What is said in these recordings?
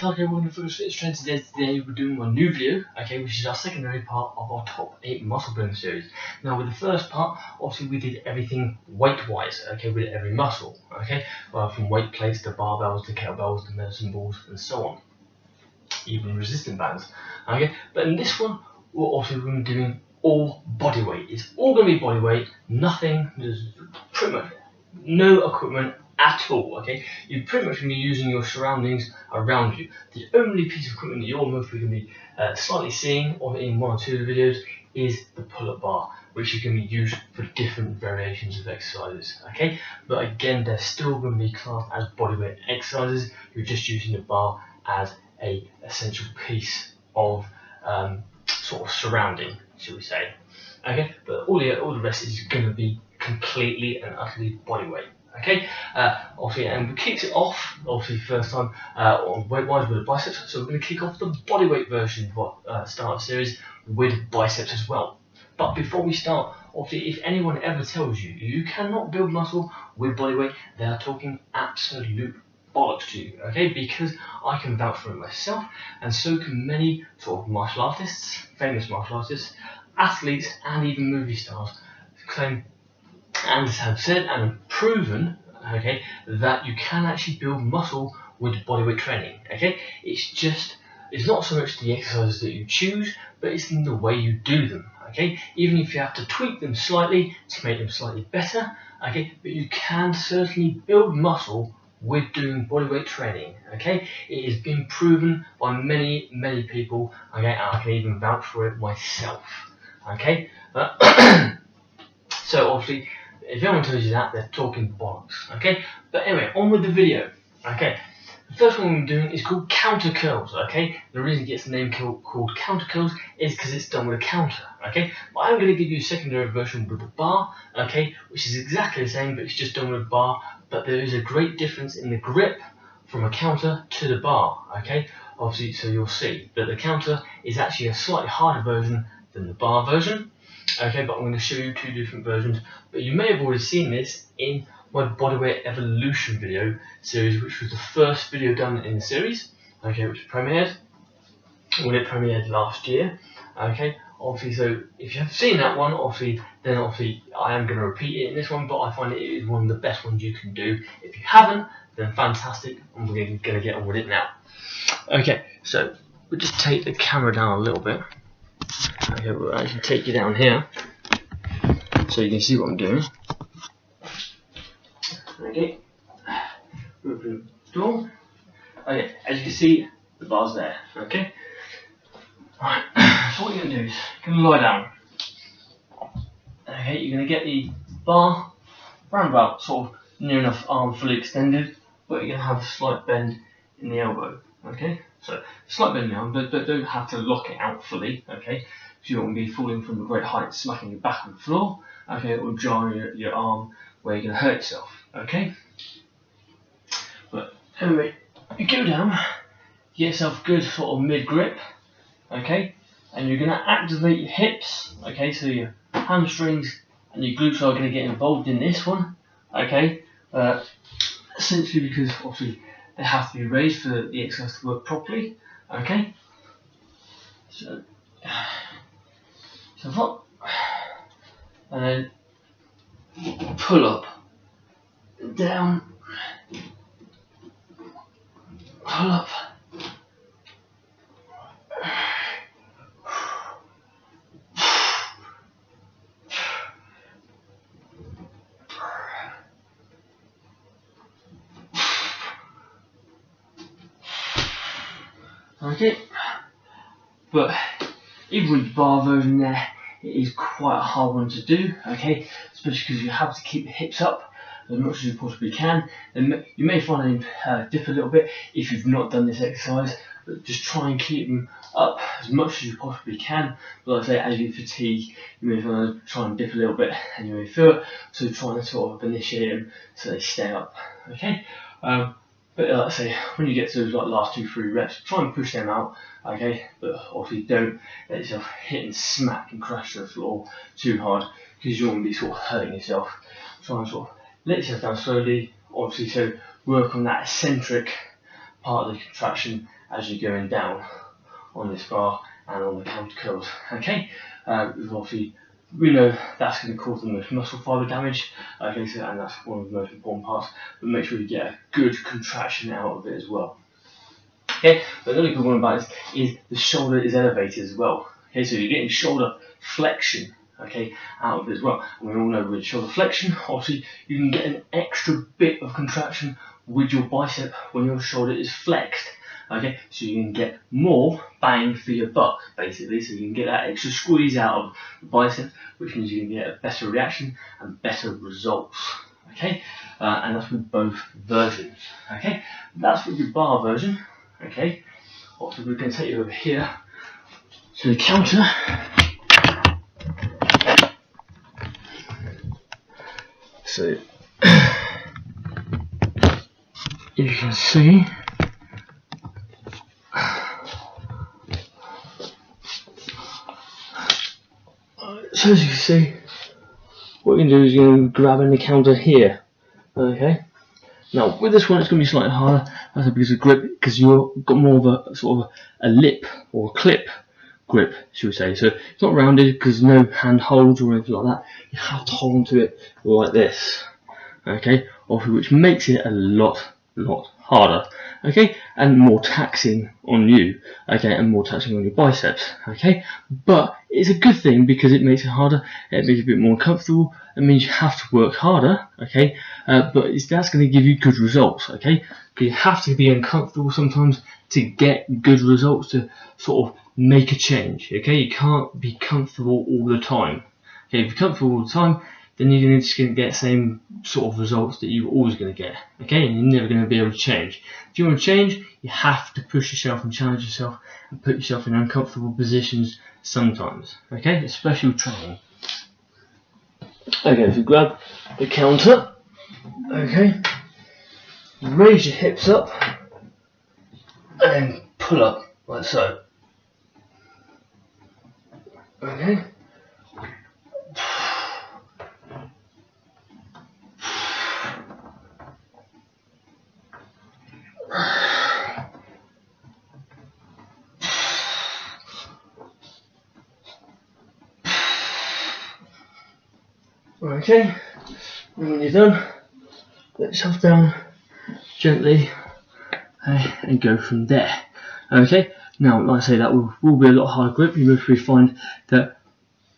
Okay, we're going to focus fitness trends today. We're doing a new video, okay, which is our secondary part of our top 8 muscle building series. Now, with the first part, obviously we did everything weight-wise, okay, we did every muscle, okay, from weight plates to barbells to kettlebells to medicine balls and so on, even resistant bands, okay. But in this one, we're also going to be doing all body weight. It's all going to be body weight, nothing. There's pretty much no equipment at all, okay? You're pretty much going to be using your surroundings around you. The only piece of equipment that you're mostly going to be slightly seeing in one or two of the videos is the pull-up bar, which is going to be used for different variations of exercises, okay? But again, they're still going to be classed as bodyweight exercises. You're just using the bar as a essential piece of sort of surrounding, should we say, okay? But all the rest is going to be completely and utterly bodyweight. Okay, obviously, and we kicked it off, obviously, first time on weight-wise with the biceps, so we're going to kick off the bodyweight version of start the series with biceps as well. But before we start, obviously, if anyone ever tells you you cannot build muscle with bodyweight, they are talking absolute bollocks to you, okay? Because I can vouch for it myself, and so can many sort of martial artists, famous martial artists, athletes, and even movie stars claim and have said and proven, okay, that you can actually build muscle with bodyweight training, okay? It's not so much the exercises that you choose, but it's in the way you do them, okay? Even if you have to tweak them slightly to make them slightly better, okay, but you can certainly build muscle with doing bodyweight training, okay? It has been proven by many, many people, okay, and I can even vouch for it myself, okay? So obviously, if anyone tells you that, they're talking bollocks, okay? But anyway, on with the video, okay? The first one we're doing is called counter curls, okay? The reason it gets the name called counter curls is because it's done with a counter, okay? But I'm going to give you a secondary version with the bar, okay? Which is exactly the same, but it's just done with a bar. But there is a great difference in the grip from a counter to the bar, okay? Obviously, so you'll see that the counter is actually a slightly harder version than the bar version. Okay, but I'm going to show you two different versions, but you may have already seen this in my bodyweight evolution video series, which was the first video done in the series, okay, which premiered when it premiered last year, okay. Obviously, so if you have seen that one, then I am going to repeat it in this one, but I find it is one of the best ones you can do. If you haven't, then fantastic, and we're going to get on with it now. Okay, so we'll just take the camera down a little bit. Okay, we'll actually take you down here so you can see what I'm doing. Okay, open the door. Okay, as you can see, the bar's there. Okay, right. So what you're gonna do is you're gonna lie down. Okay, you're gonna get the bar round about sort of near enough arm fully extended, but you're gonna have a slight bend in the elbow. Okay, so slight bend in the arm, but don't have to lock it out fully. Okay. So you don't want to be falling from a great height, smacking your back on the floor, okay, or jarring your arm where you're going to hurt yourself, okay? But anyway, you go down, get yourself good sort of mid-grip, okay, and you're going to activate your hips, okay, so your hamstrings and your glutes are going to get involved in this one, okay, essentially because obviously they have to be raised for the exercise to work properly, okay, so up, and then pull up, down, pull up, okay, but even with the bar version there, it is quite a hard one to do, okay, especially because you have to keep the hips up as much as you possibly can. And you may find them dip a little bit if you've not done this exercise, but just try and keep them up as much as you possibly can. But like I say, as you fatigue, you may want to try and dip a little bit and you may feel it, so try and sort of initiate them so they stay up, okay. But like I say, when you get to those last 2-3 reps, try and push them out, okay? But obviously don't let yourself hit and smack and crash to the floor too hard, because you don't want to be sort of hurting yourself. Try and sort of let yourself down slowly, obviously, so work on that eccentric part of the contraction as you're going down on this bar and on the counter curls. Okay, obviously we know that's going to cause the most muscle fibre damage. Okay, so and that's one of the most important parts. But make sure you get a good contraction out of it as well. Okay, but another good one about this is the shoulder is elevated as well. Okay, so you're getting shoulder flexion, okay, out of it as well. And we all know with shoulder flexion, obviously you can get an extra bit of contraction with your bicep when your shoulder is flexed. Okay, so you can get more bang for your buck, basically. So you can get that extra squeeze out of the bicep, which means you can get a better reaction and better results. Okay, and that's with both versions. Okay, that's with your bar version. Okay, also we're going to take you over here to the counter. So you can see, so as you can see, what you can do is you're going to grab an counter here. Okay. Now with this one it's going to be slightly harder, that's because of grip, because you've got more of a sort of a lip or a clip grip, should we say. So it's not rounded because no hand holds or anything like that. You have to hold onto it like this. Okay, which makes it a lot harder. Okay, and more taxing on you. Okay, and more taxing on your biceps. Okay, but it's a good thing because it makes it harder. It makes it a bit more uncomfortable. It means you have to work harder. Okay, but that's going to give you good results. Okay, because you have to be uncomfortable sometimes to get good results, to sort of make a change. Okay, you can't be comfortable all the time. Okay, if you're comfortable all the time, then you're just going to get the same sort of results that you're always going to get. Okay, and you're never going to be able to change. If you want to change, you have to push yourself and challenge yourself and put yourself in uncomfortable positions sometimes. Okay, especially with training. Okay, so grab the counter. Okay, raise your hips up and then pull up like so. Okay. Okay, and when you're done, let yourself down gently and go from there. Okay, now like I say, that will be a lot harder grip. You must really find that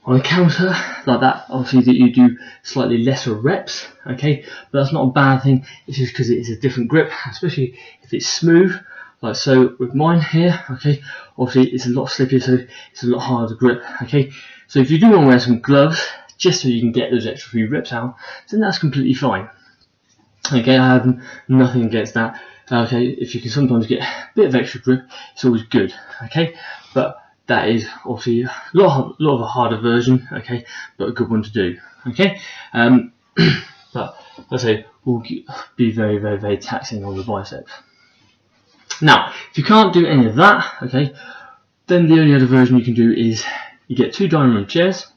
on a counter like that, obviously that you do slightly lesser reps. Okay, but that's not a bad thing. It's just because it's a different grip, especially if it's smooth, like so with mine here. Okay, obviously it's a lot slippier, so it's a lot harder to grip. Okay, so if you do want to wear some gloves, just so you can get those extra few reps out, then that's completely fine. Okay, I have nothing against that. Okay, if you can sometimes get a bit of extra grip, it's always good. Okay, but that is obviously a lot of a harder version. Okay, but a good one to do. Okay, but let's say will be very taxing on the biceps. Now, if you can't do any of that, okay, then the only other version you can do is you get 2 dining room chairs.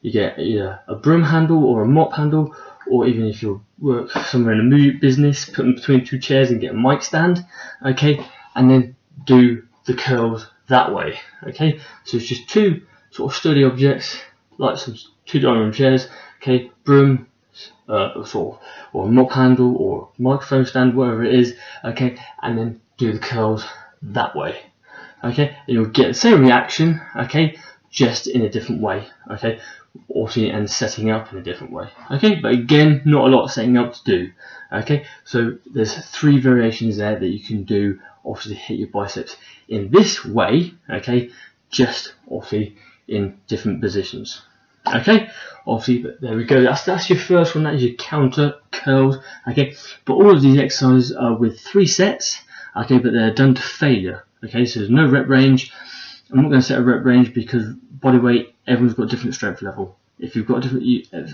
You get either a broom handle or a mop handle, or even if you work somewhere in a movie business, put them between 2 chairs and get a mic stand. Okay, and then do the curls that way. Okay, so it's just 2 sort of sturdy objects, like some 2 dining room chairs. Okay, broom, sort of, or a mop handle or microphone stand, whatever it is. Okay, and then do the curls that way. Okay, and you'll get the same reaction. Okay, just in a different way. Okay, also and setting up in a different way. Okay, but again, not a lot of setting up to do. Okay, so there's 3 variations there that you can do, obviously hit your biceps in this way. Okay, just obviously in different positions. Okay, obviously, but there we go. That's your first one. That is your counter curls. Okay, but all of these exercises are with 3 sets. Okay, but they're done to failure. Okay, so there's no rep range. I'm not going to set a rep range because body weight, everyone's got a different strength level. If you've got a different,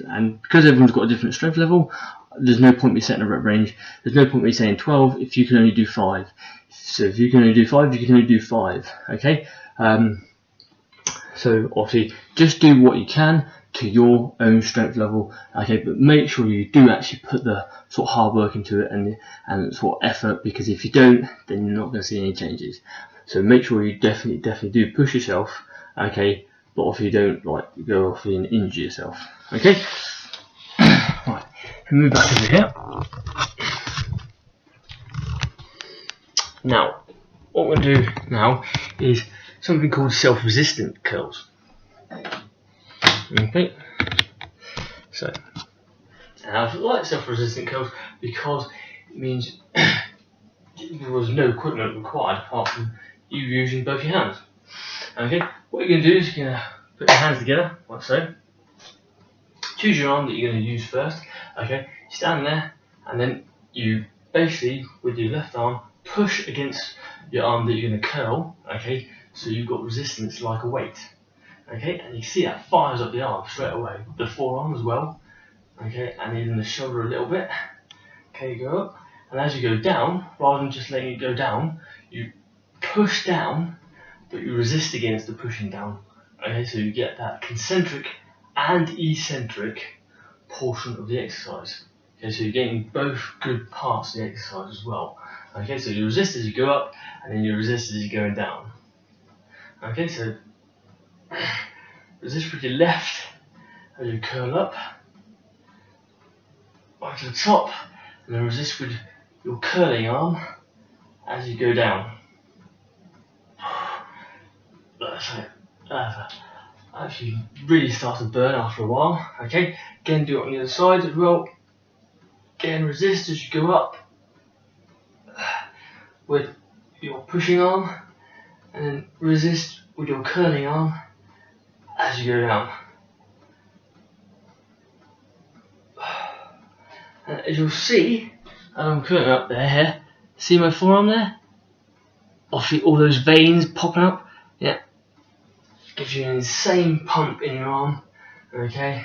and because everyone's got a different strength level, there's no point me setting a rep range. There's no point me saying 12 if you can only do 5. So if you can only do 5, you can only do 5. Okay. So obviously, just do what you can. to your own strength level, okay, but make sure you do actually put the sort of hard work into it and sort of effort, because if you don't, then you're not going to see any changes. So make sure you definitely do push yourself, okay, but if you don't, like, go off and injure yourself, okay. Right, move back over here. Now, what we're going to do now is something called self-resistant curls. Okay, so now I like self-resistant curls because it means there was no equipment required apart from you using both your hands. Okay, what you're going to do is you're going to put your hands together like so. Choose your arm that you're going to use first. Okay, stand there, and then you basically with your left arm push against your arm that you're going to curl. Okay, so you've got resistance like a weight. Okay, and you see that fires up the arm straight away, the forearm as well. Okay, and even the shoulder a little bit. Okay, you go up, and as you go down, rather than just letting it go down, you push down, but you resist against the pushing down. Okay, so you get that concentric and eccentric portion of the exercise. Okay, so you're getting both good parts of the exercise as well. Okay, so you resist as you go up, and then you resist as you're going down. Okay, so resist with your left as you curl up, back to the top, and then resist with your curling arm as you go down. That's it. Actually really starts to burn after a while. Okay, again do it on the other side as well. Again resist as you go up with your pushing arm, and then resist with your curling arm as you go down. And as you'll see, as I'm curling up there, see my forearm there? Obviously all those veins popping up, yeah. Gives you an insane pump in your arm, okay?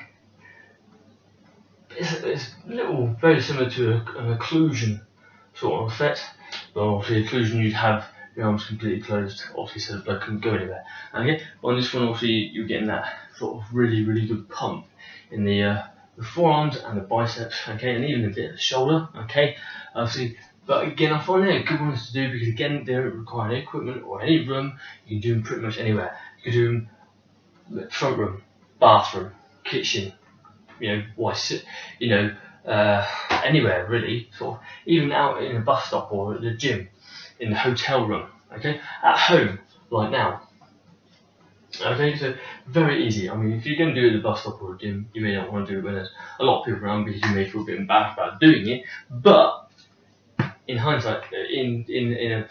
It's a little, very similar to an occlusion sort of effect, but obviously occlusion you'd have your arms completely closed, obviously so the blood couldn't go anywhere. Okay, but on this one obviously you're getting that sort of really good pump in the forearms and the biceps, okay, and even a bit of the shoulder, okay. Obviously, but again I find they're good ones to do because again they don't require any equipment or any room. You can do them pretty much anywhere. You can do them front room, bathroom, kitchen, anywhere really, sort of, even out in a bus stop or at the gym, in the hotel room, okay, at home, like now. Okay, so very easy. I mean, if you're going to do it at the bus stop or a gym, you may not want to do it when there's a lot of people around because you may feel a bit embarrassed about doing it. But in hindsight, in a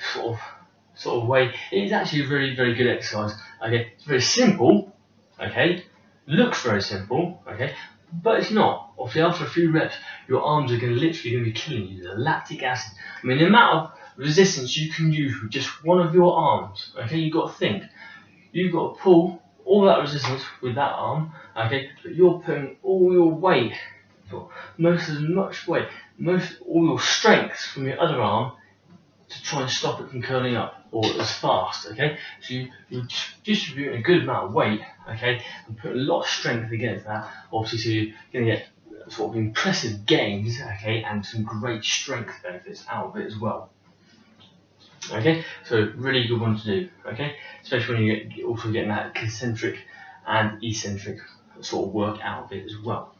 sort of way, it is actually a very good exercise. Okay, it's very simple. Okay, looks very simple. Okay, but it's not. Obviously, after a few reps, your arms are literally going to be killing you. The lactic acid. I mean, the amount of resistance you can use with just one of your arms. Okay, you've got to think. You've got to pull all that resistance with that arm, okay, but you're putting all your weight, all your strength from your other arm to try and stop it from curling up or as fast, okay. So you're distributing a good amount of weight, okay, and putting a lot of strength against that, obviously, so you're going to get sort of impressive gains, okay, and some great strength benefits out of it as well. Okay, so really good one to do, okay, especially when you're also getting that concentric and eccentric sort of work out of it as well.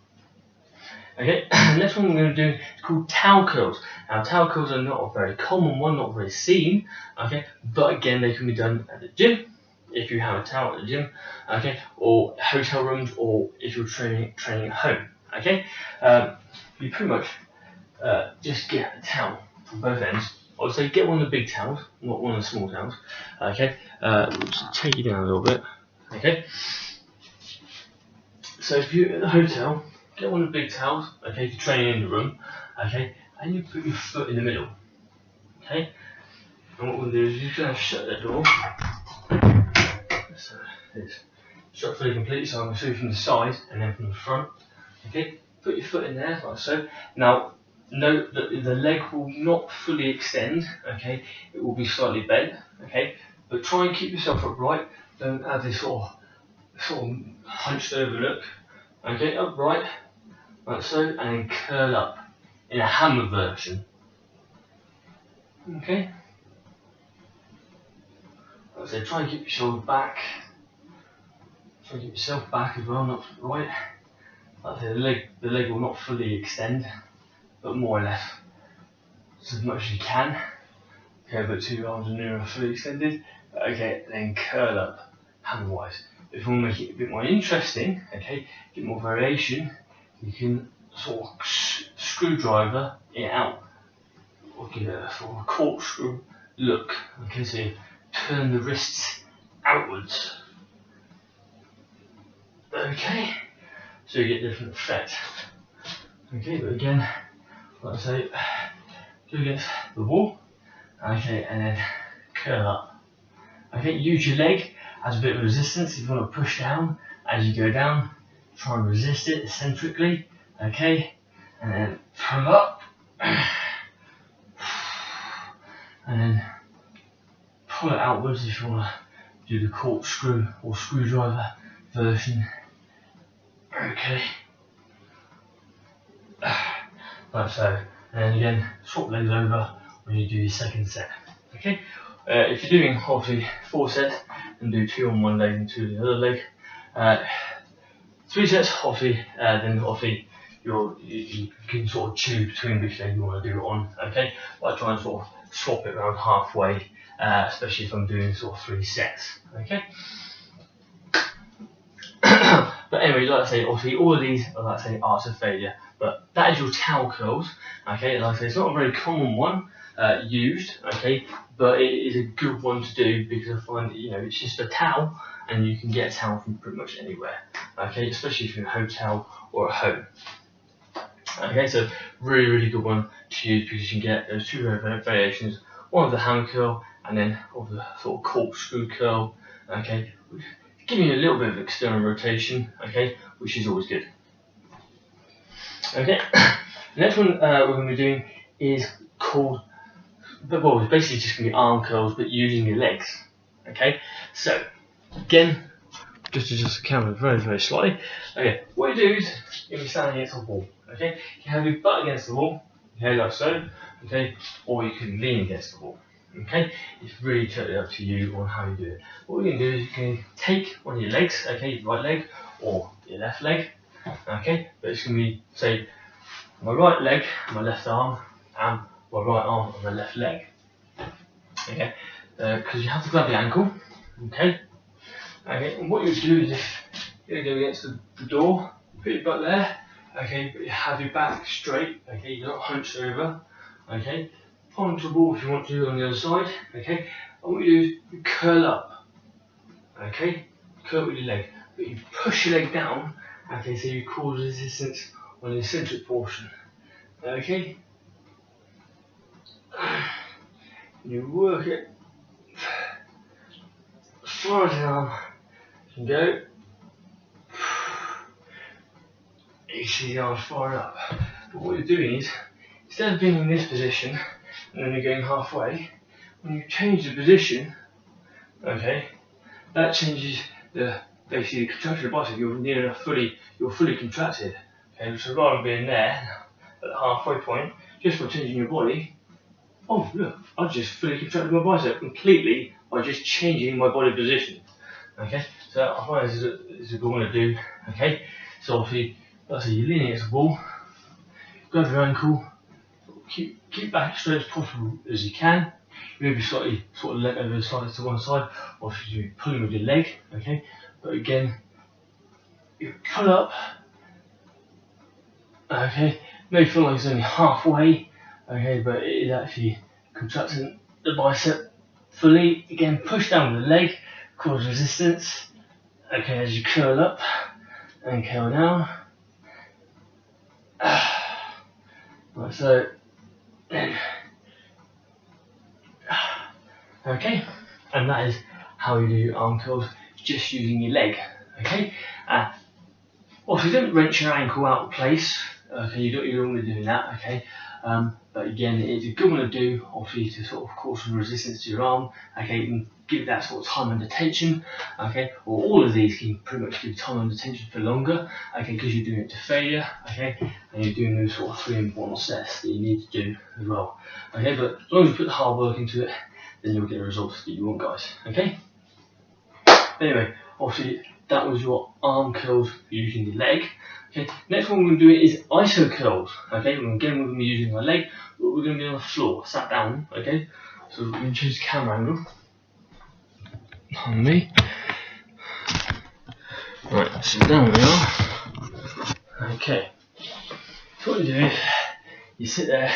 Okay, next one we're going to do is called towel curls. Now towel curls are not a very common one, not very seen, okay, but again they can be done at the gym, if you have a towel at the gym, okay, or hotel rooms, or if you're training at home, okay. You pretty much just get a towel from both ends. I would say get one of the big towels, not one of the small towels. Okay, just take it down a little bit. Okay, so if you're at the hotel, get one of the big towels. Okay, for training in the room. Okay, and you put your foot in the middle. Okay, and what we'll do is you're going to shut the door. So it's shut fully completely. So I'm going to show you from the side and then from the front. Okay, put your foot in there like so. Now, note that the leg will not fully extend, okay, it will be slightly bent, okay, but try and keep yourself upright, don't have this sort of hunched over look, Okay, upright, like so, and then curl up in a hammer version. Okay. Like I said, try and keep your shoulder back. Try and keep yourself back as well, not right. Like I said, the leg will not fully extend, but more or less as much as you can. Okay, but 2 arms and near are fully extended. Okay, then curl up hammer-wise. If you want to make it a bit more interesting, okay, get more variation, you can sort of screwdriver it out, or give it a sort of corkscrew look. Okay, so you turn the wrists outwards. Okay, so you get a different effect. Okay, but again, like I say, do against the wall. Okay, and then curl up. Okay, use your leg as a bit of resistance. If you want to push down as you go down, try and resist it eccentrically. Okay, and then pull up, and then pull it outwards if you want to do the corkscrew or screwdriver version. Okay, like so, and then again, swap legs over when you do your second set. Okay, if you're doing obviously 4 sets, and do 2 on one leg and 2 on the other leg. 3 sets, obviously, then obviously you can sort of choose between which leg you want to do it on. Okay, but I try and sort of swap it around halfway, especially if I'm doing sort of 3 sets. Okay. But anyway, like I say, obviously all of these are, like I say, arts of failure. But that is your towel curls. Okay, like I say, it's not a very common one used. Okay, but it is a good one to do because I find that, you know, it's just a towel, and you can get a towel from pretty much anywhere. Okay, especially if you're in a hotel or at home. Okay, so really good one to use because you can get those 2 variations. One of the hammer curl, and then of the sort of corkscrew curl. Okay, giving you a little bit of external rotation, okay, which is always good. Okay, the next one we're going to be doing is called, well, it's basically just going to be arm curls, but using your legs. Okay, so again, just adjust the camera very slightly. Okay, what you do is you're going to be standing against a wall. Okay, you have your butt against the wall, okay, like so. Okay, or you can lean against the wall. Okay, it's really totally up to you on how you do it. What you can do is you can take one of your legs, okay, your right leg or your left leg, okay, but it's going to be, say, my right leg, my left arm, and my right arm and my left leg, okay, because you have to grab the ankle, okay, and what you do is if you're going to go against the door, put your butt there, okay, but you have your back straight, okay, you're not hunched over, okay. Onto the wall if you want to on the other side, okay, and what you do is you curl up, okay, curl with your leg, but you push your leg down, okay, so you cause resistance on the eccentric portion, okay, you work it as far as the arm can go, you see the arm far up, but what you're doing is, instead of being in this position, and then you're going halfway, when you change the position, okay, that changes the basically the contraction of the bicep. You're fully contracted. Okay, so rather than being there at the halfway point, just by changing your body, oh look, I've just fully contracted my bicep completely by just changing my body position. Okay, so I find this is a good one to do. Okay, so obviously, let's say you're leaning against the wall, grab your ankle. Keep back as straight as possible as you can. Maybe slightly sort of let over the side to one side, or if you're pulling with your leg, okay. But again, you pull up, okay. May feel like it's only halfway, okay, but it is actually contracting the bicep fully. Again, push down with the leg, cause resistance. Okay, as you curl up and curl down, like so. Okay, and that is how you do your arm curls, just using your leg. Okay, well, if you don't wrench your ankle out of place, okay, you don't want to be doing that. Okay, But again, it's a good one to do, obviously, to sort of cause some resistance to your arm, okay, and give that sort of time under tension, okay, or all of these can pretty much give time under tension for longer, okay, because you're doing it to failure, okay, and you're doing those sort of 3 important sets that you need to do as well, okay, but as long as you put the hard work into it, then you'll get the results that you want, guys, okay. Anyway, obviously, that was your arm curls using the leg. Okay, next one we're going to do is iso curls. Okay, again we're going to be using our leg, but we're going to be on the floor, sat down. Okay, so we're going to choose camera angle. On me. Right, so down we are. Okay, so what you do is you sit there,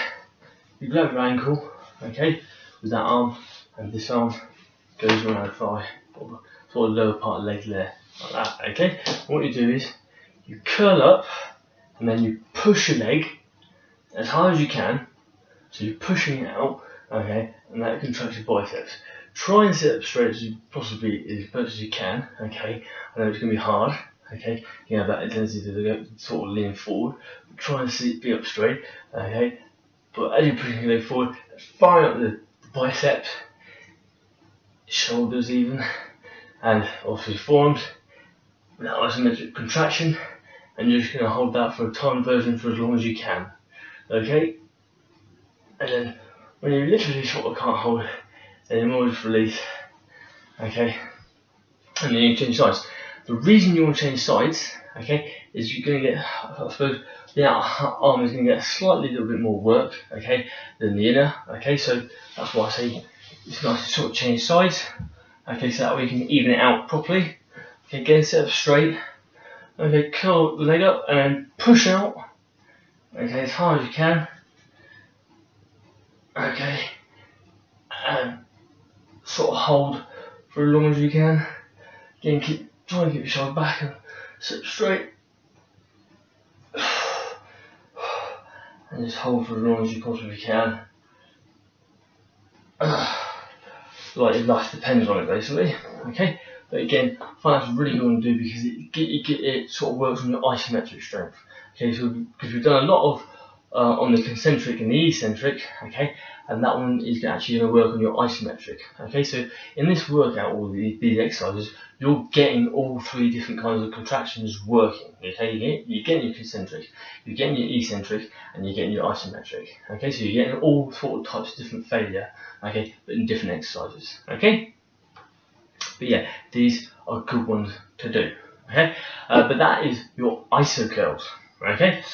you grab your ankle, okay, with that arm, and this arm goes around the thigh, sort of lower part of the leg there, like that. Okay, and what you do is you curl up and then you push your leg as hard as you can, so you're pushing it out, okay, and that contracts your biceps. Try and sit up straight as you possibly, as much as you can, okay. I know it's going to be hard, okay, you have that tendency to go, sort of lean forward, but try and be up straight, okay, but as you're pushing your leg forward, fire up the biceps, shoulders even, and obviously forearms, that isometric contraction, and you're just going to hold that for a time version for as long as you can, okay, and then when you literally sort of can't hold it anymore, just release, okay, and then you change sides. The reason you want to change sides, okay, is you're going to get, I suppose, the outer arm is going to get a slightly little bit more work, okay, than the inner, okay, so that's why I say it's nice to sort of change sides, okay, so that way you can even it out properly. Okay, again, sit up straight. Okay, curl the leg up and then push out. Okay, as hard as you can. Okay, and sort of hold for as long as you can. Again, try and keep your shoulder back and sit up straight. And just hold for as long as you possibly can. Like your life depends on it, basically. Okay. But again, I find that's really good one to do because it sort of works on your isometric strength. Okay, so because we've done a lot of on the concentric and the eccentric, okay, and that one is actually going to work on your isometric. Okay, so in this workout, all these exercises, you're getting all 3 different kinds of contractions working. Okay, you're getting your concentric, you're getting your eccentric, and you're getting your isometric. Okay, so you're getting all sort of types of different failure. Okay, but in different exercises. Okay. But yeah, these are good ones to do, okay? But that is your iso curls, okay?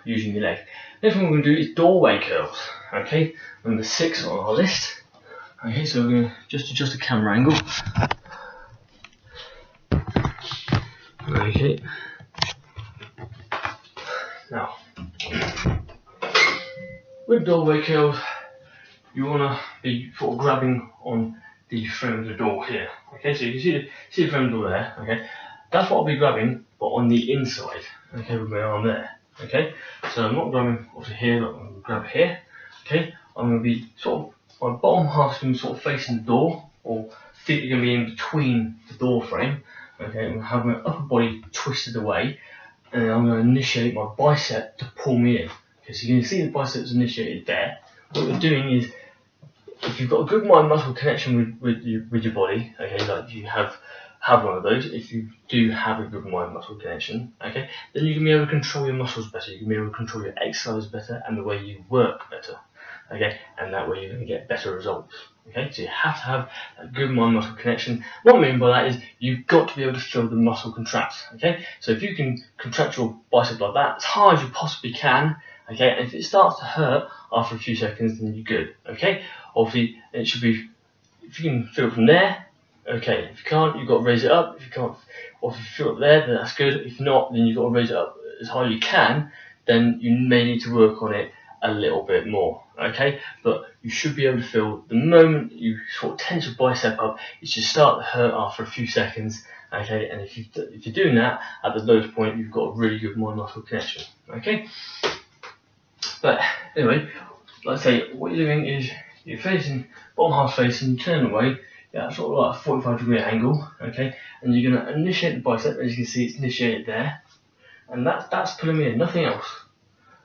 Using your leg. Next one we're going to do is doorway curls, okay? Number 6 on our list. Okay, so we're going to just adjust the camera angle. Okay. Now, with doorway curls, you want to be sort of grabbing on the frame of the door here. Okay, so you can see the frame of the door there. Okay, that's what I'll be grabbing, but on the inside. Okay, with my arm there. Okay, so I'm not grabbing obviously here, but I'm going to grab here. Okay, I'm going to be sort of, my bottom half's going to be sort of facing the door, or feet are going to be in between the door frame. Okay, I'm going to have my upper body twisted away, and I'm going to initiate my bicep to pull me in. Okay, so you can see the biceps initiated there. What we're doing is, if you've got a good mind-muscle connection with your body, okay, like you have one of those, if you do have a good mind-muscle connection, okay, then you can be able to control your muscles better, you can be able to control your exercise better, and the way you work better, okay, and that way you're going to get better results, okay, so you have to have a good mind-muscle connection. What I mean by that is, you've got to be able to feel the muscle contract, okay, so if you can contract your bicep like that, as hard as you possibly can, okay, and if it starts to hurt after a few seconds, then you're good, okay. Obviously, it should be, if you can feel it from there, okay. If you can't, you've got to raise it up. If you can't, or if you feel it there, then that's good. If not, then you've got to raise it up as high as you can. Then you may need to work on it a little bit more, okay. But you should be able to feel the moment you sort of tense your bicep up, it should start to hurt after a few seconds, okay. And if you're doing that at the lowest point, you've got a really good mind-muscle connection, okay. But anyway, like I say, what you're doing is, you're facing, bottom half facing, you turn away, yeah, sort of like a 45-degree angle, okay, and you're going to initiate the bicep. As you can see, it's initiated there, and that's pulling me in, nothing else.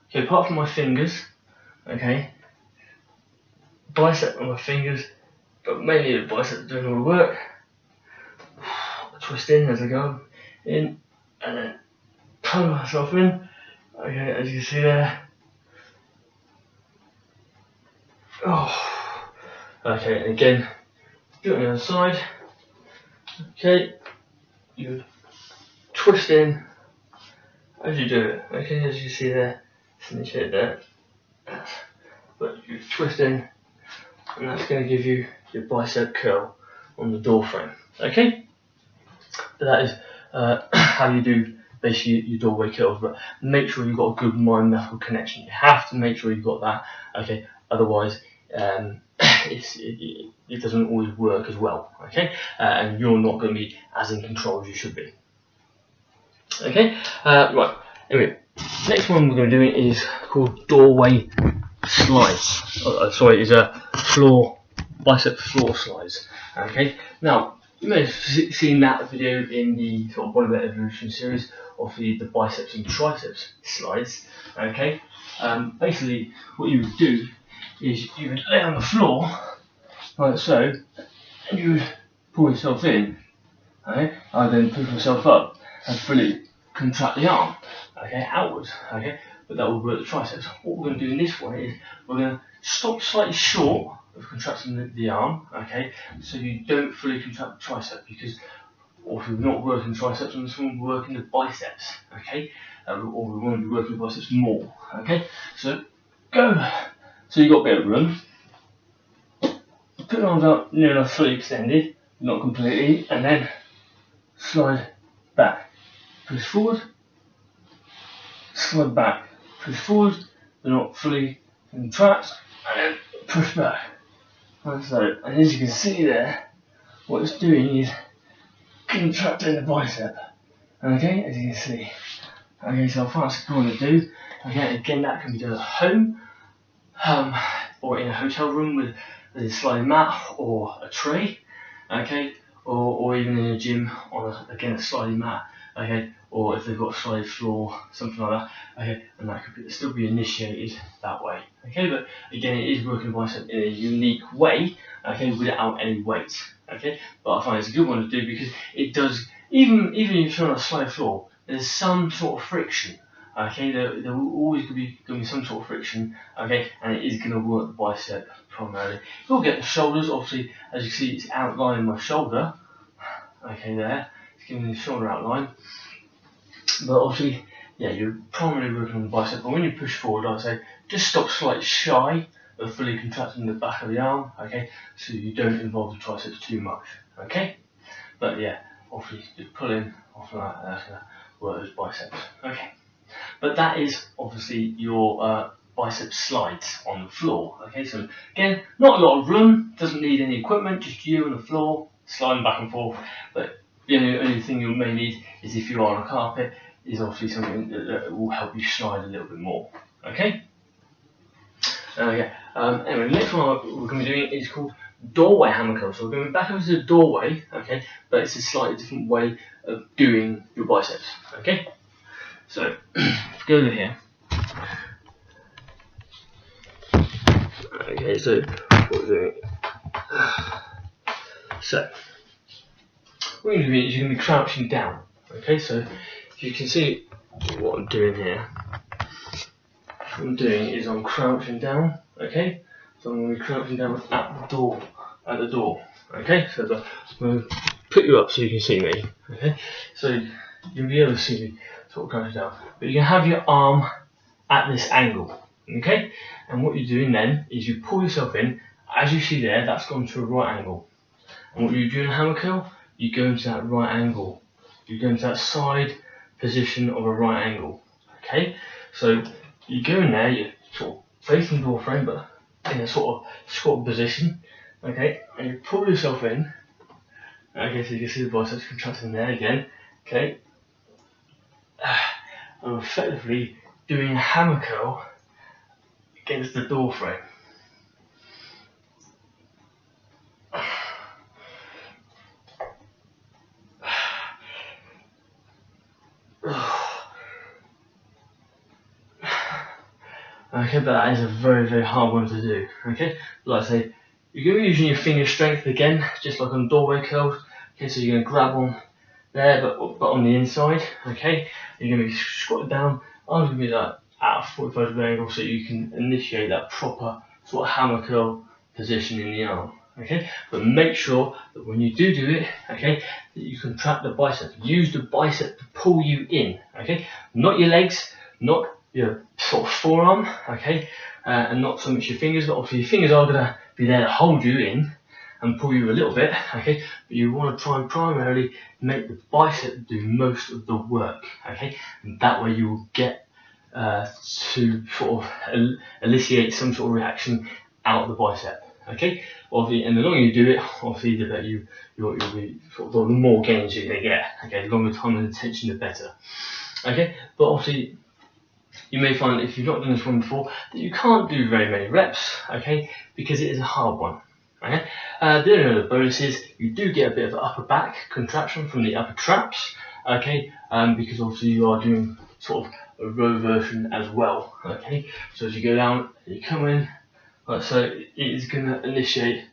Okay, apart from my fingers, Okay, bicep on my fingers, but mainly the bicep doing all the work. Twist in as I go in, and then pull myself in. Okay, as you can see there. Oh, okay, and again, do it on the other side. Okay, you twist in as you do it. Okay, as you see there, finish it there. But you twist in, and that's going to give you your bicep curl on the door frame. Okay, but that is how you do basically your doorway curls. But make sure you've got a good mind-muscle connection. You have to make sure you've got that. Okay, otherwise it doesn't always work as well. Okay, and you're not going to be as in control as you should be. Okay, right. Anyway, next one we're going to be doing is called doorway slides. Sorry, is a bicep floor slides. Okay, now you may have seen that video in the sort of Bodyweight Evolution series of the biceps and triceps slides. Okay, basically what you would do is you would lay on the floor like so, and you would pull yourself in. Okay, I then push myself up and fully contract the arm. Okay, outwards. Okay, but that will work the triceps. What we're going to do in this one is we're going to stop slightly short of contracting the arm. Okay, so you don't fully contract the tricep, because or if we're not working triceps on this one, we're working the biceps. Okay, or we want to be working the biceps more. Okay, so go. So you've got a bit of room. Put your arms out near enough fully extended, not completely, and then slide back. Push forward, slide back, push forward, but not fully contract, and then push back. Like so. And as you can see there, what it's doing is contracting the bicep. Okay, as you can see. Okay, so that's what I'm going to do. Okay, again, that can be done at home, or in a hotel room with a sliding mat or a tray. Okay, or even in a gym on a sliding mat. Okay, or if they've got a slide floor, something like that. Okay, and that could still be initiated that way. Okay, but again, it is working the bicep in a unique way. Okay, without any weight. Okay, but I find it's a good one to do because it does. Even if you're on a slide floor, there's some sort of friction. Okay, there will always be some sort of friction. Okay, and it is going to work the bicep primarily. You'll get the shoulders. Obviously, as you see, it's outlining my shoulder. Okay, there. Giving the shoulder outline, but obviously, yeah, you're primarily working on the bicep. But when you push forward, I'd say just stop slightly shy of fully contracting the back of the arm. Okay, so you don't involve the triceps too much. Okay, but yeah, obviously just pull in off like that. That's gonna work those biceps. Okay, but that is obviously your bicep slides on the floor. Okay, so again, not a lot of room. Doesn't need any equipment. Just you on the floor, sliding back and forth. But the only thing you may need is, if you are on a carpet, is obviously something that will help you slide a little bit more. Okay? Anyway, the next one we're going to be doing is called doorway hammer curl. So we're going back over to the doorway, okay, but it's a slightly different way of doing your biceps. Okay? So, go over here. Okay, so what we're doing. So, what you're going to be is you're going to be crouching down. Okay, so if you can see what I'm doing here, what I'm doing is I'm crouching down. Okay, so I'm going to be crouching down at the door. Okay, so I'm going to put you up so you can see me. Okay, so you'll be able to see me sort of crouching down, but you can have your arm at this angle. Okay, and what you're doing then is you pull yourself in. As you see there, that's gone to a right angle. And what you do in a hammer curl, you go into that right angle. You go into that side position of a right angle. Okay, so you go in there, you're sort of facing the door frame, but in a sort of squat position. Okay, and you pull yourself in. Okay, so you can see the biceps contracting there again. Okay, I'm effectively doing a hammer curl against the door frame. Okay, but that is a very, very hard one to do. Okay, like I say, you're going to be using your finger strength again, just like on doorway curls. Okay, so you're going to grab on there, but on the inside. Okay, you're going to be squatted down. Arms going to be like at a 45 degree angle, so you can initiate that proper sort of hammer curl position in the arm. Okay, but make sure that when you do it, okay, that you contract the bicep. Use the bicep to pull you in. Okay, not your legs, not your sort of forearm. Okay, and not so much your fingers, but obviously your fingers are going to be there to hold you in and pull you a little bit. Okay, but you want to try and primarily make the bicep do most of the work. Okay, and that way you will get to sort of elicit some sort of reaction out of the bicep. Okay, obviously, and the longer you do it, obviously, the better you'll be sort of, the more gains you're going to get. Okay, the longer time and attention, the better. Okay, but obviously, you may find that if you've not done this one before, that you can't do very many reps. Okay, because it is a hard one. Okay, the only other bonus is you do get a bit of upper back contraction from the upper traps. Okay, because obviously you are doing sort of a row version as well. Okay, so as you go down, you come in. So it is going to initiate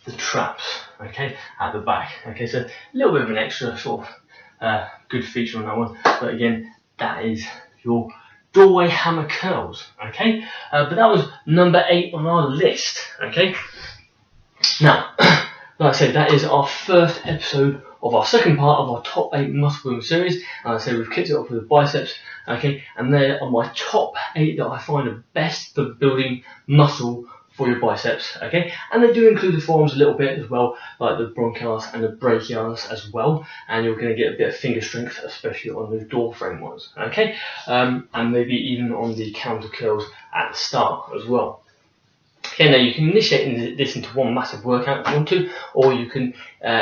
the traps, okay, at the back. Okay, so a little bit of an extra sort of good feature on that one. But again, that is your doorway hammer curls. Okay, but that was number 8 on our list. Okay, now, like I said, that is our first episode of our second part of our top 8 muscle building series. And like I said, we've kicked it off with the biceps. Okay, and they are my top 8 that I find are best for building muscle for your biceps. Okay, and they do include the forearms a little bit as well, like the bronchialis and the brachialis as well. And you're going to get a bit of finger strength, especially on those door frame ones. Okay, and maybe even on the counter curls at the start as well. Okay, now you can initiate this into one massive workout if you want to, or you can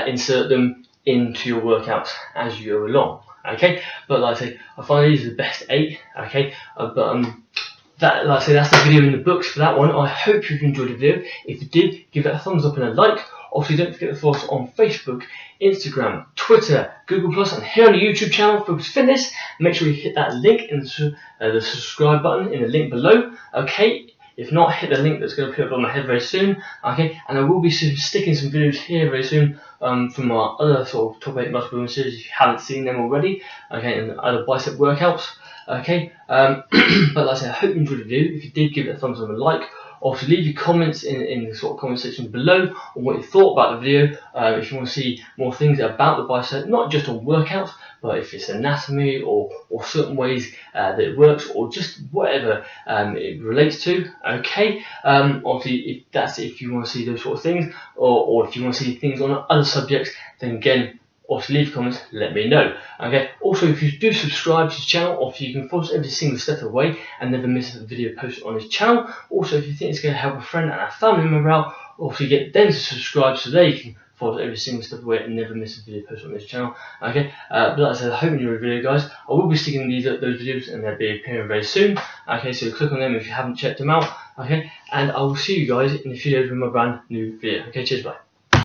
insert them into your workouts as you go along. Okay, but like I say, I find these are the best 8. Okay, that, like I say, that's the video in the books for that one. I hope you've enjoyed the video. If you did, give it a thumbs up and a like. Also, don't forget to follow us on Facebook, Instagram, Twitter, Google+, and here on the YouTube channel, Focus Fitness. Make sure you hit that link in the subscribe button in the link below. Okay. If not, hit the link that's going to appear above my head very soon. Okay, and I will be sticking some videos here very soon from our other sort of top 8 muscle building series if you haven't seen them already. Okay, and other bicep workouts. Okay, but like I said, I hope you enjoyed the video. If you did, give it a thumbs up and a like. Also, leave your comments in the sort of comment section below on what you thought about the video. If you want to see more things about the bicep, not just on workouts, but if it's anatomy or certain ways that it works, or just whatever it relates to. Okay, obviously if you want to see those sort of things, or if you want to see things on other subjects, then again, also leave comments, let me know. Okay, also if you do subscribe to the channel, obviously you can follow us every single step of the way and never miss a video posted on this channel. Also, if you think it's going to help a friend and a family member out, obviously get them to subscribe so they can follow every single step of the way and never miss a video posted on this channel. Okay, but like I said, I hope you enjoyed the video, guys. I will be sticking those videos and they'll be appearing very soon. Okay, so click on them if you haven't checked them out. Okay, and I will see you guys in the videos with my brand new video. Okay, cheers, bye.